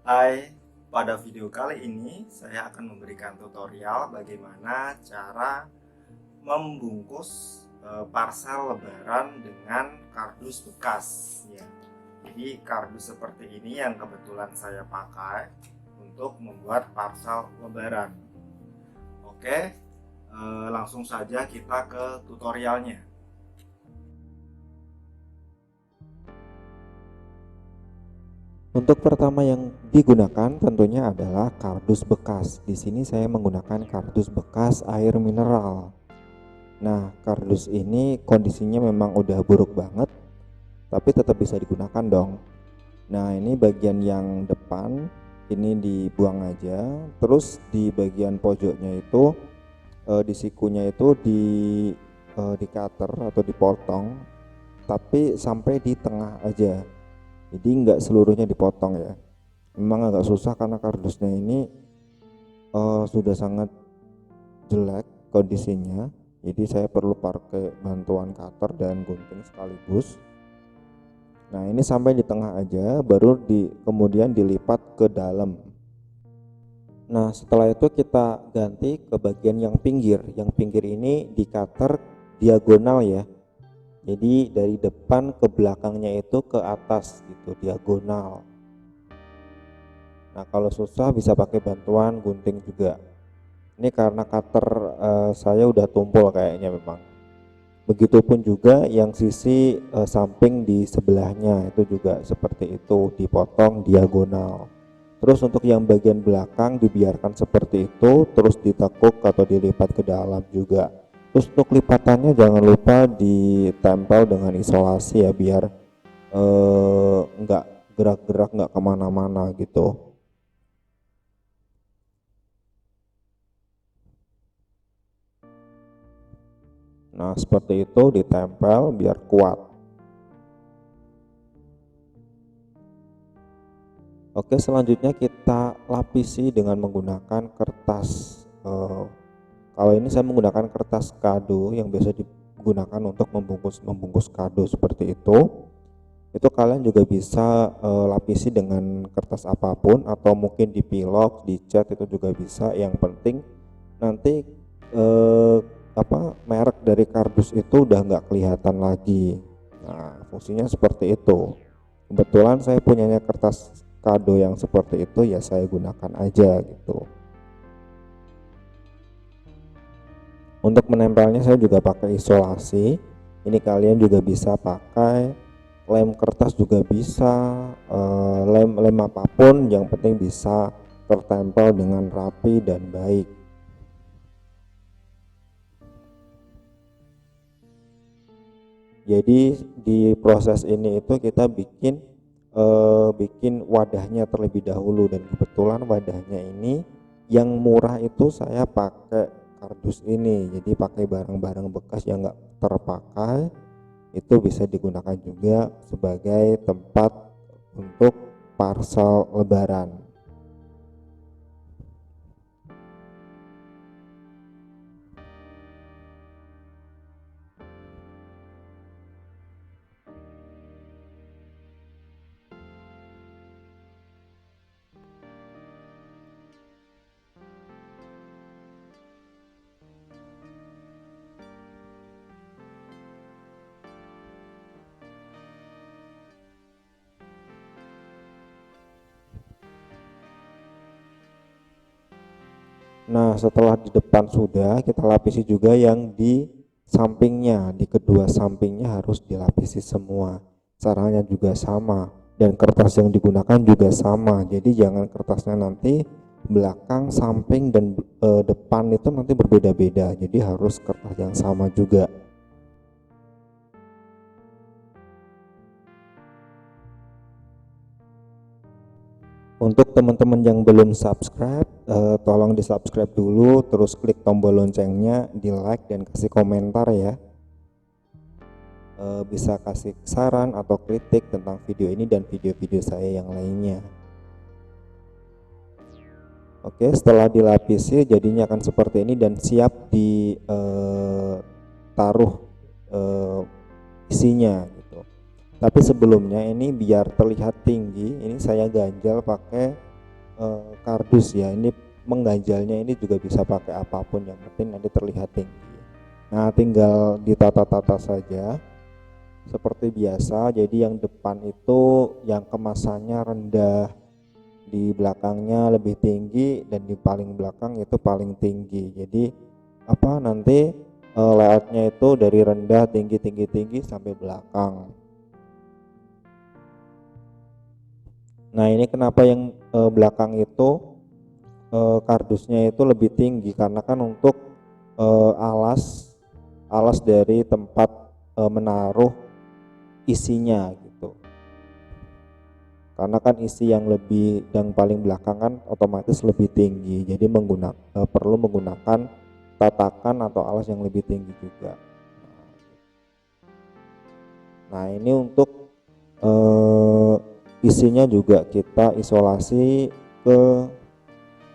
Hai, pada video kali ini saya akan memberikan tutorial bagaimana cara membungkus parsel lebaran dengan kardus bekas ya. Jadi kardus seperti ini yang kebetulan saya pakai untuk membuat parsel lebaran. Oke, langsung saja kita ke tutorialnya. Untuk pertama yang digunakan tentunya adalah kardus bekas. Di sini saya menggunakan kardus bekas air mineral. Nah, kardus ini kondisinya memang udah buruk banget, tapi tetap bisa digunakan dong. Nah, ini bagian yang depan ini dibuang aja. Terus di bagian pojoknya itu di sikunya itu di cutter atau dipotong, tapi sampai di tengah aja. Jadi nggak seluruhnya dipotong ya. Memang agak susah karena kardusnya ini sudah sangat jelek kondisinya. Jadi saya perlu pakai bantuan cutter dan gunting sekaligus. Nah, ini sampai di tengah aja, baru kemudian dilipat ke dalam. Nah, setelah itu kita ganti ke bagian yang pinggir. Yang pinggir ini di cutter diagonal ya. Jadi dari depan ke belakangnya itu ke atas gitu, diagonal. Nah, kalau susah bisa pakai bantuan gunting juga. Ini karena cutter saya udah tumpul kayaknya memang. Begitupun juga yang sisi samping di sebelahnya itu juga seperti itu, dipotong diagonal. Terus untuk yang bagian belakang dibiarkan seperti itu, terus ditekuk atau dilipat ke dalam juga. Terus untuk lipatannya jangan lupa ditempel dengan isolasi ya, biar nggak gerak-gerak, nggak kemana-mana gitu. Nah, seperti itu ditempel biar kuat. Oke, selanjutnya kita lapisi dengan menggunakan kertas. Kalau ini saya menggunakan kertas kado yang biasa digunakan untuk membungkus kado seperti itu. Itu kalian juga bisa lapisi dengan kertas apapun atau mungkin dipilok, dicat itu juga bisa. Yang penting nanti merek dari kardus itu udah nggak kelihatan lagi. Nah, fungsinya seperti itu. Kebetulan saya punyanya kertas kado yang seperti itu, ya saya gunakan aja gitu. Untuk menempelnya saya juga pakai isolasi. Ini kalian juga bisa pakai lem kertas juga bisa, lem apapun yang penting bisa tertempel dengan rapi dan baik. Jadi di proses ini itu kita bikin wadahnya terlebih dahulu, dan kebetulan wadahnya ini yang murah itu saya pakai kardus ini. Jadi pakai barang-barang bekas yang enggak terpakai itu bisa digunakan juga sebagai tempat untuk parsel lebaran. Nah, setelah di depan sudah, kita lapisi juga yang di sampingnya. Di kedua sampingnya harus dilapisi semua. Caranya juga sama, dan kertas yang digunakan juga sama. Jadi jangan kertasnya nanti belakang, samping, dan depan itu nanti berbeda-beda. Jadi harus kertas yang sama juga. Untuk teman-teman yang belum subscribe, tolong di subscribe dulu, terus klik tombol loncengnya, di like dan kasih komentar ya. Bisa kasih saran atau kritik tentang video ini dan video-video saya yang lainnya. Oke, setelah dilapisi jadinya akan seperti ini dan siap ditaruh isinya gitu. Tapi sebelumnya ini biar terlihat tinggi, ini saya ganjal pakai kardus ya. Ini mengganjalnya ini juga bisa pakai apapun, yang penting nanti terlihat tinggi. Nah, tinggal ditata-tata saja seperti biasa. Jadi yang depan itu yang kemasannya rendah, di belakangnya lebih tinggi, dan di paling belakang itu paling tinggi. Jadi nanti layoutnya itu dari rendah tinggi tinggi tinggi sampai belakang. Nah, ini kenapa yang belakang itu kardusnya itu lebih tinggi, karena kan untuk alas dari tempat menaruh isinya gitu. Karena kan isi yang paling belakang kan otomatis lebih tinggi, jadi perlu menggunakan tatakan atau alas yang lebih tinggi juga. Nah, ini untuk isinya juga kita isolasi ke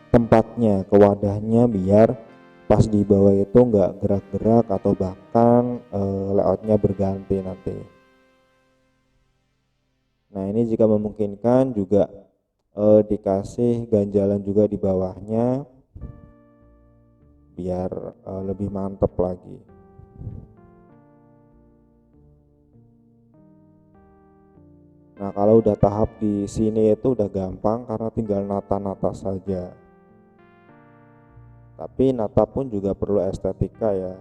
tempatnya, ke wadahnya, biar pas di bawah itu nggak gerak-gerak atau bahkan layoutnya berganti nanti. Nah, ini jika memungkinkan juga dikasih ganjalan juga di bawahnya biar lebih mantap lagi. Nah, kalau udah tahap di sini itu udah gampang karena tinggal nata-nata saja. Tapi nata pun juga perlu estetika ya.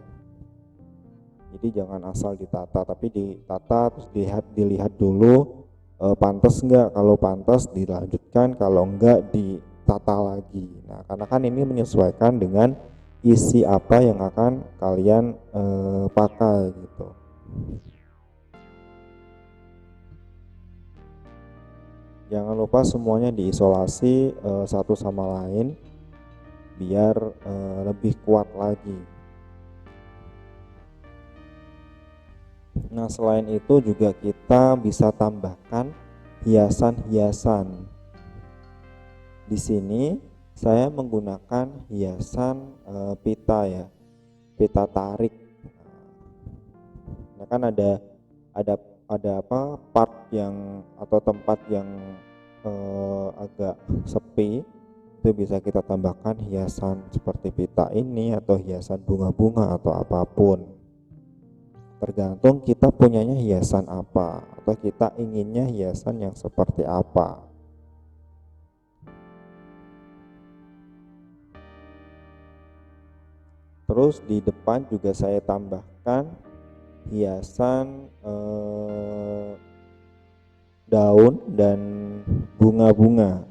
Jadi jangan asal ditata, tapi ditata terus dilihat dulu pantas enggak. Kalau pantas dilanjutkan, kalau enggak ditata lagi. Nah, karena kan ini menyesuaikan dengan isi apa yang akan kalian pakai gitu. Jangan lupa semuanya diisolasi satu sama lain biar lebih kuat lagi. Nah, selain itu juga kita bisa tambahkan hiasan-hiasan. Di sini saya menggunakan hiasan pita ya, pita tarik. Nah, kan ada part yang atau tempat yang agak sepi, itu bisa kita tambahkan hiasan seperti pita ini atau hiasan bunga-bunga atau apapun. Tergantung kita punyanya hiasan apa atau kita inginnya hiasan yang seperti apa. Terus di depan juga saya tambahkan hiasan daun dan bunga-bunga.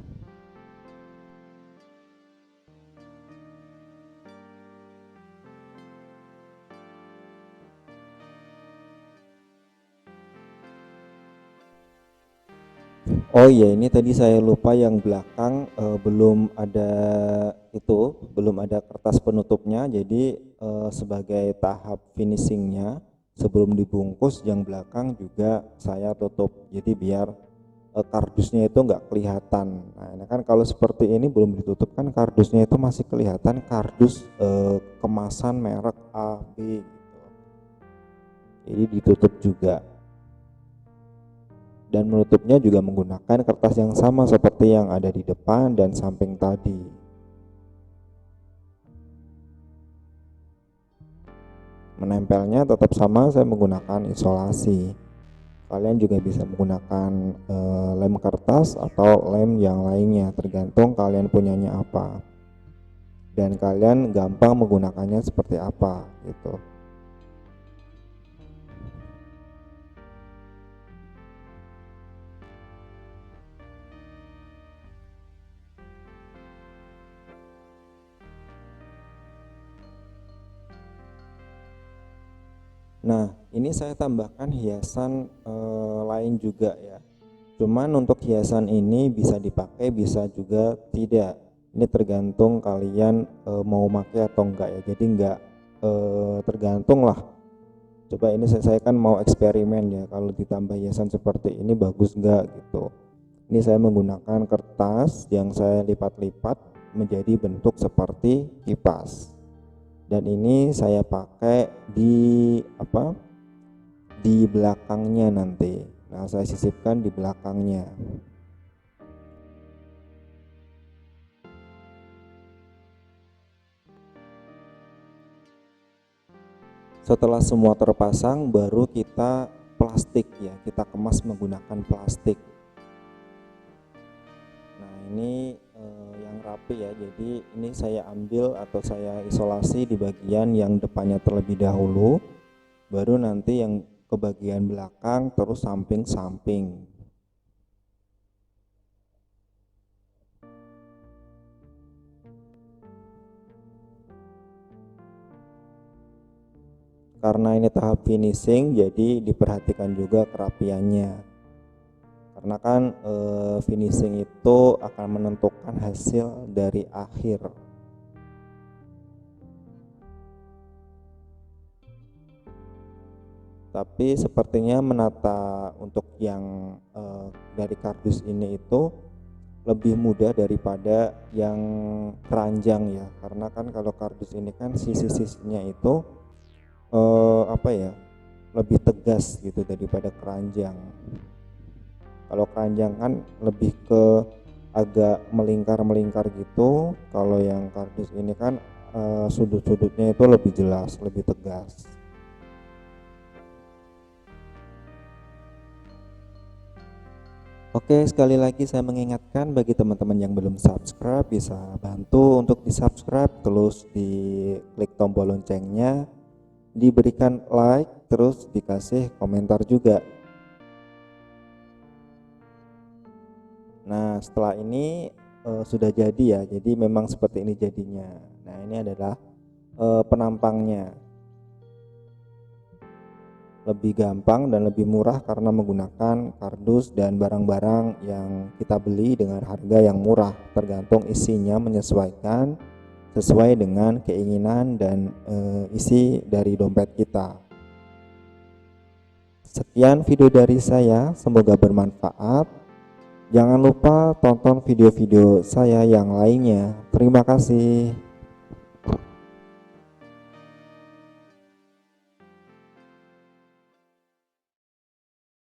Oh iya, ini tadi saya lupa yang belakang belum ada kertas penutupnya. Jadi sebagai tahap finishingnya sebelum dibungkus, yang belakang juga saya tutup. Jadi biar kardusnya itu nggak kelihatan. Nah, ini kan kalau seperti ini belum ditutup kan kardusnya itu masih kelihatan kardus kemasan merek A, B gitu. Jadi ditutup juga. Dan menutupnya juga menggunakan kertas yang sama seperti yang ada di depan dan samping tadi. Menempelnya tetap sama, saya menggunakan isolasi. Kalian juga bisa menggunakan lem kertas atau lem yang lainnya, tergantung kalian punyanya apa dan kalian gampang menggunakannya seperti apa gitu. Nah, ini saya tambahkan hiasan lain juga ya. Cuman untuk hiasan ini bisa dipakai, bisa juga tidak. Ini tergantung kalian mau pakai atau enggak ya. Jadi enggak tergantung lah. Coba ini saya kan mau eksperimen ya. Kalau ditambah hiasan seperti ini bagus enggak gitu. Ini saya menggunakan kertas yang saya lipat-lipat menjadi bentuk seperti kipas. Dan ini saya pakai di belakangnya nanti. Nah, saya sisipkan di belakangnya. Setelah semua terpasang, baru kita plastik ya, kita kemas menggunakan plastik. Nah ini yang rapi ya, jadi ini saya ambil atau saya isolasi di bagian yang depannya terlebih dahulu, baru nanti yang ke bagian belakang terus samping-samping. Karena ini tahap finishing, jadi diperhatikan juga kerapiannya. Karena kan finishing itu akan menentukan hasil dari akhir. Tapi sepertinya menata untuk yang dari kardus ini itu lebih mudah daripada yang keranjang ya, karena kan kalau kardus ini kan sisi-sisinya itu apa ya, lebih tegas gitu daripada keranjang. Kalau keranjang kan lebih ke agak melingkar-melingkar gitu, kalau yang kardus ini kan sudut-sudutnya itu lebih jelas, lebih tegas. Oke, sekali lagi saya mengingatkan bagi teman-teman yang belum subscribe, bisa bantu untuk di subscribe, terus di klik tombol loncengnya, diberikan like, terus dikasih komentar juga. Nah setelah ini sudah jadi ya, jadi memang seperti ini jadinya. Nah ini adalah penampangnya. Lebih gampang dan lebih murah karena menggunakan kardus dan barang-barang yang kita beli dengan harga yang murah, tergantung isinya menyesuaikan sesuai dengan keinginan dan isi dari dompet kita. Sekian video dari saya, semoga bermanfaat. Jangan lupa tonton video-video saya yang lainnya. Terima kasih.